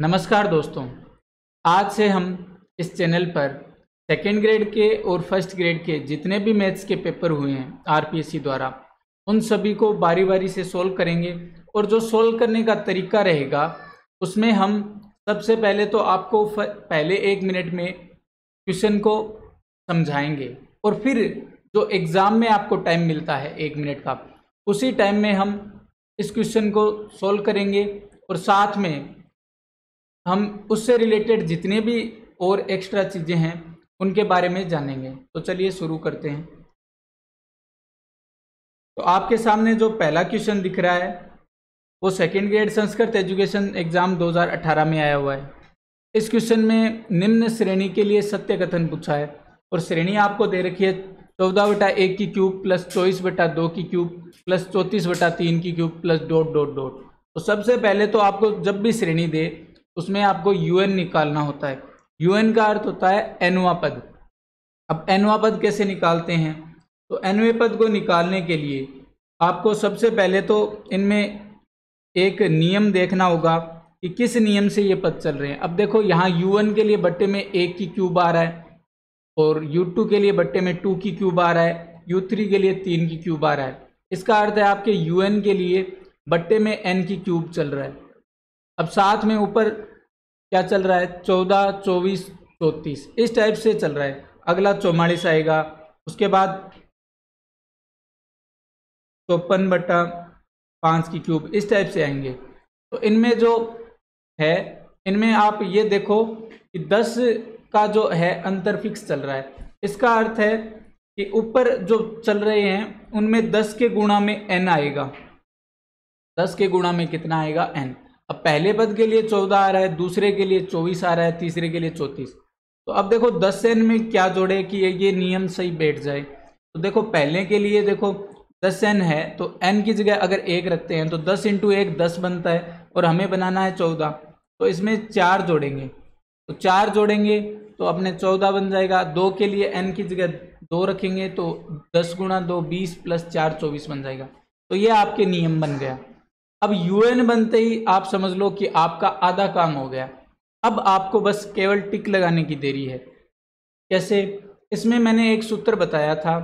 नमस्कार दोस्तों, आज से हम इस चैनल पर सेकेंड ग्रेड के और फर्स्ट ग्रेड के जितने भी मैथ्स के पेपर हुए हैं आरपीएससी द्वारा उन सभी को बारी बारी से सोल्व करेंगे। और जो सोल्व करने का तरीका रहेगा उसमें हम सबसे पहले तो आपको पहले 1 मिनट में क्वेश्चन को समझाएंगे और फिर जो एग्ज़ाम में आपको टाइम मिलता है 1 मिनट का, उसी टाइम में हम इस क्वेश्चन को सोल्व करेंगे और साथ में हम उससे रिलेटेड जितने भी और एक्स्ट्रा चीज़ें हैं उनके बारे में जानेंगे। तो चलिए शुरू करते हैं। तो आपके सामने जो पहला क्वेश्चन दिख रहा है वो second grade Sanskrit education exam 2018 में आया हुआ है। इस क्वेश्चन में निम्न श्रेणी के लिए सत्य कथन पूछा है और श्रेणी आपको दे रखी है 14/1 की क्यूब प्लस 24/2 की क्यूब प्लस 34/3 की cube plus dot dot dot. तो सबसे पहले तो आपको जब भी श्रेणी दे उसमें आपको UN निकालना होता है। UN का अर्थ होता है nवां पद। अब nवां पद कैसे निकालते हैं? तो nवें पद को निकालने के लिए आपको सबसे पहले तो इनमें एक नियम देखना होगा कि किस नियम से ये पद चल रहे हैं। अब देखो यहाँ UN के लिए बट्टे में 1 की क्यूब आ रहा है और U2 के लिए बट्टे में 2 की क्यूब आ रहा है, U3 के लिए 3 की क्यूब आ रहा है। इसका अर्थ है आपके UN के लिए बट्टे में n की क्यूब चल रहा है। अब साथ में ऊपर क्या चल रहा है? 14, 24, 34 इस टाइप से चल रहा है। अगला 44 आएगा, उसके बाद 54/5 की क्यूब इस टाइप से आएंगे। तो इनमें जो है इनमें आप ये देखो कि 10 का जो है अंतर फिक्स चल रहा है। इसका अर्थ है कि ऊपर जो चल रहे हैं उनमें 10 के गुणा में n आएगा। 10 के गुणा में कितना आएगा? n। अब पहले पद के लिए 14 आ रहा है, दूसरे के लिए 24 आ रहा है, तीसरे के लिए 34। तो अब देखो 10n में क्या जोड़े कि ये नियम सही बैठ जाए। तो देखो पहले के लिए देखो 10n है तो n की जगह अगर 1 रखते हैं तो 10 × 1 10 बनता है और हमें बनाना है 14। तो इसमें 4 जोड़ेंगे, तो 4 जोड़ेंगे तो अपने 14 बन जाएगा। 2 के लिए n की जगह 2 रखेंगे तो 10 × 2 20 प्लस 4 24 बन जाएगा। तो ये आपके नियम बन गया। अब UN बनते ही आप समझ लो कि आपका आधा काम हो गया। अब आपको बस केवल टिक लगाने की देरी है। कैसे? इसमें मैंने एक सूत्र बताया था।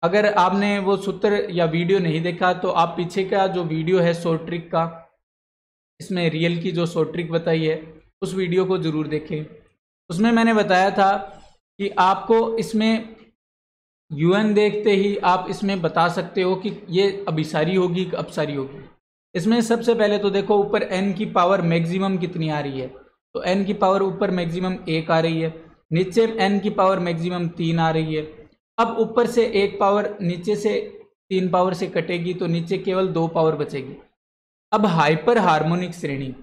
अगर आपने वो सूत्र या वीडियो नहीं देखा तो आप पीछे का जो वीडियो है शॉर्ट ट्रिक का, इसमें रियल की जो शॉर्ट ट्रिक बताई है उस वीडियो को ज़रूर देखें। उसमें मैंने बताया था कि आपको इसमें UN देखते ही आप इसमें बता सकते हो कि ये अभिसारी होगी कि अपसारी होगी। इसमें सबसे पहले तो देखो ऊपर n की पावर मैक्सिमम कितनी आ रही है। तो n की पावर ऊपर मैक्सिमम 1 आ रही है, नीचे n की पावर मैक्सिमम 3 आ रही है। अब ऊपर से 1 पावर नीचे से 3 पावर से कटेगी तो नीचे केवल 2 पावर बचेगी। अब हाइपर हार्मोनिक श्रेणी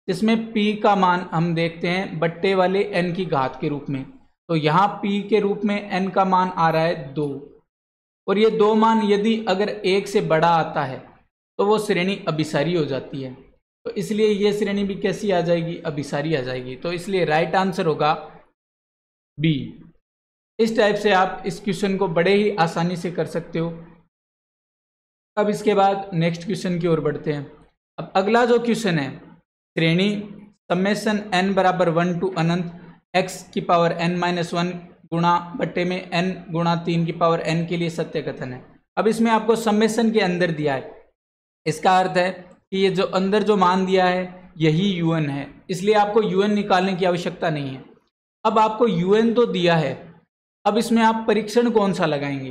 जिसमें p का मान हम देखते हैं बट्टे वाले n की घात के रूप में। तो यहाँ p के रूप में n का मान आ रहा है 2 और ये 2 मान यदि अगर 1 से बड़ा आता है तो वो श्रेणी अभिसारी हो जाती है। तो इसलिए ये श्रेणी भी कैसी आ जाएगी? अभिसारी आ जाएगी। तो इसलिए राइट आंसर होगा बी। इस टाइप से आप इस क्वेश्चन को बड़े ही आसानी से कर सकते हो। अब इसके बाद नेक्स्ट क्वेश्चन की ओर बढ़ते हैं। अब अगला जो क्वेश्चन है, श्रेणी समेशन n बराबर 1 to अनंत x की पावर n-1 गुणा बट्टे में n गुणा 3 की पावर n के लिए सत्य कथन है। अब इसमें आपको समेशन के अंदर दिया है, इसका अर्थ है कि ये जो अंदर जो मान दिया है यही UN है, इसलिए आपको UN निकालने की आवश्यकता नहीं है। अब आपको UN तो दिया है, अब इसमें आप परीक्षण कौन सा लगाएंगे?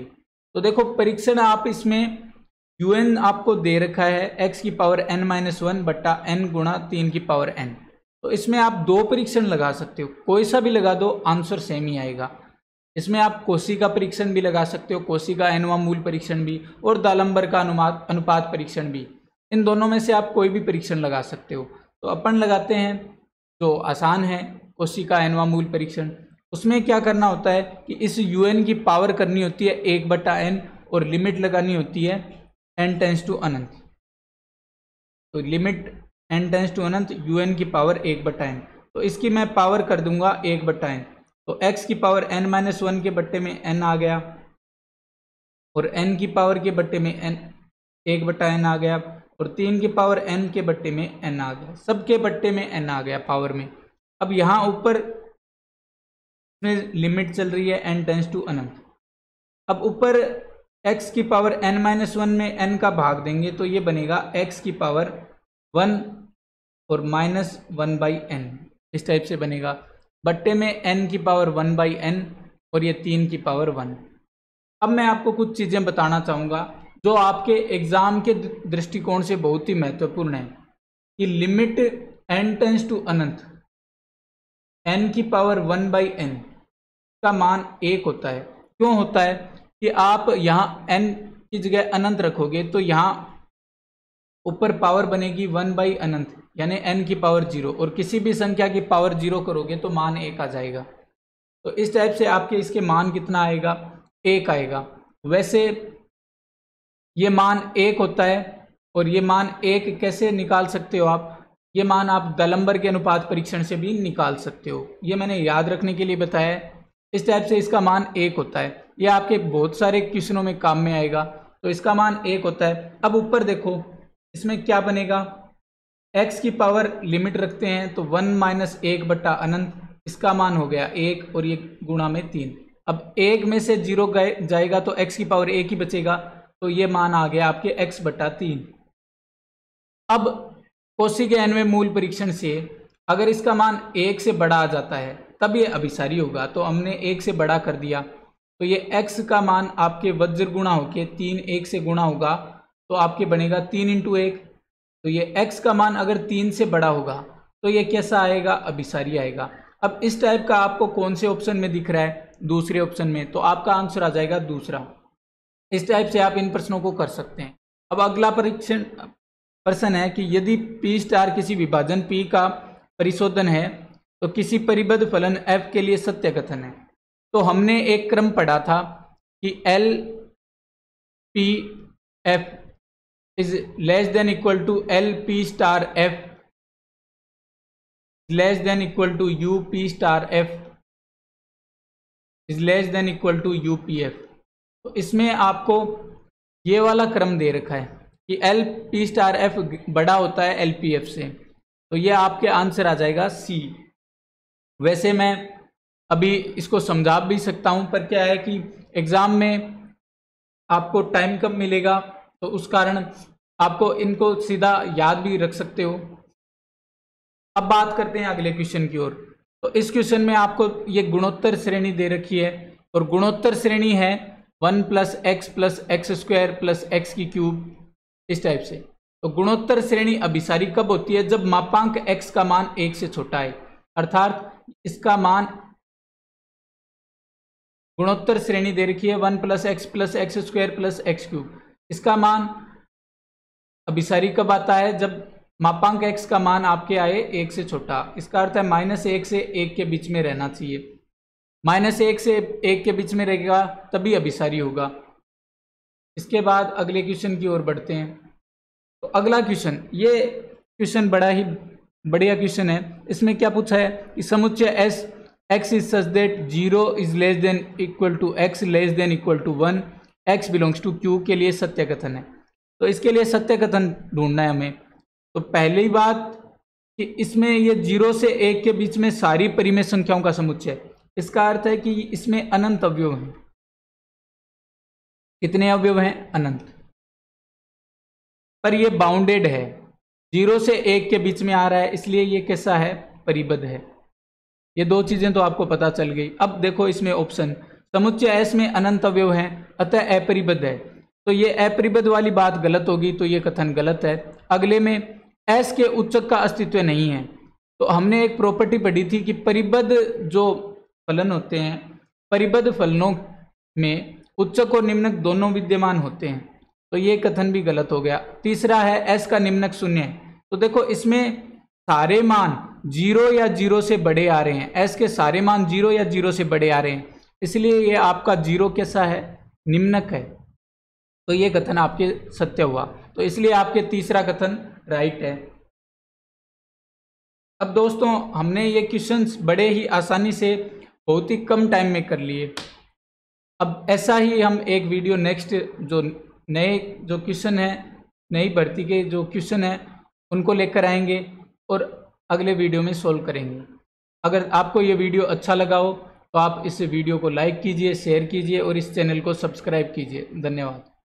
तो देखो परीक्षण आप इसमें UN आपको दे रखा है x की पावर n-1 बट्टा n गुणा 3 की पावर n। तो इसमें आप 2 परीक्षण लगा सकते हो, कोई सा भी लगा दो आंसर सेम ही आएगा। इसमें आप कोशी का परीक्षण भी लगा सकते हो, कोशी का nवां मूल परीक्षण भी और दालंबर का अनुपात परीक्षण भी। इन दोनों में से आप कोई भी परीक्षण लगा सकते हो। तो अपन लगाते हैं जो आसान है कोशी का nवां मूल परीक्षण। उसमें क्या करना होता है कि इस UN की पावर करनी होती है 1/n और लिमिट लगानी होती है n टेंस टू अनंत। तो लिमिट n टेंस टू अनंत UN की पावर 1/n। तो इसकी मैं पावर कर दूंगा 1/n। तो x की पावर n-1 के बट्टे में n आ गया और n की पावर के बट्टे में n 1/n आ गया और 3 की पावर n के बट्टे में n आ गया, सबके बट्टे में n आ गया पावर में। अब यहाँ ऊपर में लिमिट चल रही है n टेंस टू अनंत। अब ऊपर x की पावर n-1 में n का भाग देंगे तो ये बनेगा x की पावर 1 और -1/n, इस टाइप से बनेगा। बट्टे में n की पावर 1/n और ये 3 की पावर 1। अब मैं आपको कुछ चीज़ें बताना चाहूँगा जो आपके एग्ज़ाम के दृष्टिकोण से बहुत ही महत्वपूर्ण है कि लिमिट n टेंस टू अनंत n की पावर 1/n का मान 1 होता है। क्यों होता है कि आप यहाँ n की जगह अनंत रखोगे तो यहाँ ऊपर पावर बनेगी 1/अनंत यानी n की पावर 0, और किसी भी संख्या की पावर 0 करोगे तो मान 1 आ जाएगा। तो इस टाइप से आपके इसके मान कितना आएगा, 1 आएगा। वैसे ये मान 1 होता है और ये मान 1 कैसे निकाल सकते हो आप, ये मान आप दलंबर के अनुपात परीक्षण से भी निकाल सकते हो, ये मैंने याद रखने के लिए बताया है। इस टाइप से इसका मान 1 होता है, ये आपके बहुत सारे क्वेश्चनों में काम में आएगा। तो इसका मान 1 होता है। अब ऊपर देखो इसमें क्या बनेगा, x की पावर लिमिट रखते हैं तो 1 - 1 बट्टा अनंत, इसका मान हो गया 1 और ये गुणा में 3। अब 1 में से 0 जाएगा तो x की पावर 1 ही बचेगा, तो ये मान आ गया आपके x बट्टा 3। अब कौशी के nवें मूल परीक्षण से अगर इसका मान 1 से बड़ा आ जाता है तब ये अभिसारी होगा, तो हमने 1 से बड़ा कर दिया, तो ये x का मान आपके वज्र गुणा होके 3 1 से गुणा होगा तो आपके बनेगा 3 × 1। तो ये x का मान अगर 3 से बड़ा होगा तो ये कैसा आएगा, अभिसारी आएगा। अब इस टाइप का आपको कौन से ऑप्शन में दिख रहा है, दूसरे ऑप्शन में, तो आपका आंसर आ जाएगा दूसरा। इस टाइप से आप इन प्रश्नों को कर सकते हैं। अब अगला प्रश्न है कि यदि P स्टार किसी विभाजन P का परिशोधन है तो किसी परिबद्ध फलन f के लिए सत्य कथन है। तो हमने एक क्रम पढ़ा था कि L P F is less than equal to L P star F is less than equal to U P star F is less than equal to U P F। तो इसमें आपको ये वाला क्रम दे रखा है कि L P स्टार F बड़ा होता है L P F से, तो ये आपके आंसर आ जाएगा C। वैसे मैं अभी इसको समझा भी सकता हूँ, पर क्या है कि एग्ज़ाम में आपको टाइम कम मिलेगा तो उस कारण आपको इनको सीधा याद भी रख सकते हो। अब बात करते हैं अगले क्वेश्चन की ओर। तो इस क्वेश्चन में आपको ये गुणोत्तर श्रेणी दे रखी है और गुणोत्तर श्रेणी है 1 + x + x² + x³, इस टाइप से। तो गुणोत्तर श्रेणी अभिसारी कब होती है, जब मापांक x का मान 1 से छोटा है, अर्थात इसका मान गुणोत्तर श्रेणी दे रखी है 1 + x + x² + x³, इसका मान अभिसारी कब आता है, जब मापांक x का मान आपके आए 1 से छोटा। इसका अर्थ है -1 से 1 के बीच में रहना चाहिए, -1 से 1 के बीच में रहेगा तभी अभिसारी होगा। इसके बाद अगले क्वेश्चन की ओर बढ़ते हैं। तो अगला क्वेश्चन, ये क्वेश्चन बड़ा ही बढ़िया क्वेश्चन है। इसमें क्या पूछा है कि समुच्चय S x is such that 0 is less than equal to x less than equal to 1 x belongs to Q के लिए सत्य कथन है। तो इसके लिए सत्य कथन ढूंढना है हमें। तो पहली बात कि इसमें ये 0 से 1 के बीच में सारी परिमेय संख्याओं का समुच्चय, इसका अर्थ है कि इसमें अनंत अवयव हैं। कितने अवयव हैं, अनंत। पर ये बाउंडेड है, 0 से 1 के बीच में आ रहा है, इसलिए ये कैसा है, परिबद्ध है। ये दो चीजें तो आपको पता चल गई। अब देखो इसमें ऑप्शन, समुच्चय S में अनंत अवयव हैं अतः अपरिबद्ध है, तो ये अपरिबद्ध वाली बात गलत होगी, तो ये कथन गलत है। अगले में S के उच्चक का अस्तित्व नहीं है। तो हमने एक प्रॉपर्टी पढ़ी थी कि परिबद्ध जो फलन होते हैं, परिबद्ध फलनों में उच्चक और निम्नक दोनों विद्यमान होते हैं, तो ये कथन भी गलत हो गया। तीसरा है S का निम्नक 0 है। तो देखो इसमें सारे मान 0 या 0 से बड़े आ रहे हैं, S के सारे मान 0 या 0 से बड़े आ रहे हैं, इसलिए ये आपका 0 कैसा है, निम्नक है। तो ये कथन आपके सत्य हुआ, तो इसलिए आपके तीसरा कथन राइट है। अब दोस्तों हमने ये क्वेश्चंस बड़े ही आसानी से बहुत ही कम टाइम में कर लिए। अब ऐसा ही हम एक वीडियो नेक्स्ट जो नए जो क्वेश्चन है नई भर्ती के जो क्वेश्चन हैं उनको लेकर आएंगे और अगले वीडियो में सॉल्व करेंगे। अगर आपको ये वीडियो अच्छा लगा हो तो आप इस वीडियो को लाइक कीजिए, शेयर कीजिए और इस चैनल को सब्सक्राइब कीजिए। धन्यवाद।